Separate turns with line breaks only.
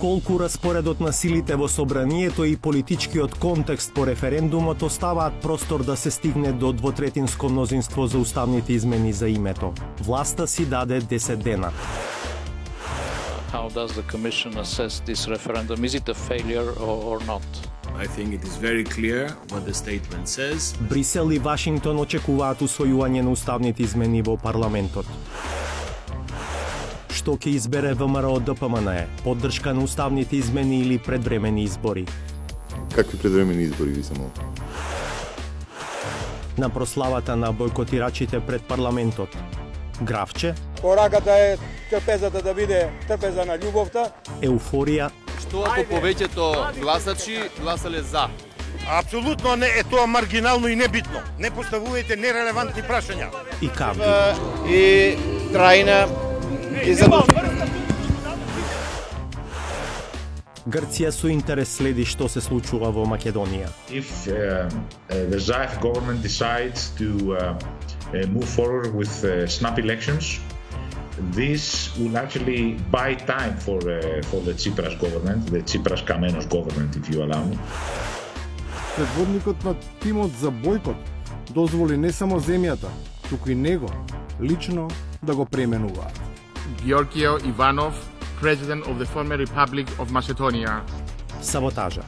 Колку распоредот на силите во собранието и политичкиот контекст по референдумот оставаат простор да се стигне до двотретинско мнозинство за уставните измени за името. Власта си даде 10 дена.
How does the Commission assess this referendum? Is it a failure or not?
I think it is very clear what the statement says.
Брисел и Вашингтон очекуваат усвојување на уставните измени во парламентот. Што ќе избере ВМРО ДПМН? Поддршка на уставните измени или предвремени избори?
Какви предвремени избори ви само?
На прославата на бойкотирачите пред парламентот. Гравче?
Пораката е трпезата да биде трпеза на љубовта.
Еуфорија?
Што ако повеќето гласачи гласале за?
Апсолутно не е тоа маргинално и небитно. Не поставувајте нерелевантни прашања.
И кавги?
И трајна и задолжена.
Грција со интерес следи што се случува во Македонија.
If the Zaev government decides to move forward with snap elections, this will actually buy time for the Tsipras government, the Tsipras-Kamenos government, if you allow me.
Предводникот на тимот за бойкот дозволи не само земјата, туку и него лично да го преименуваат.
Georgios Ivanov, President of the former Republic of Macedonia.
Саботажа.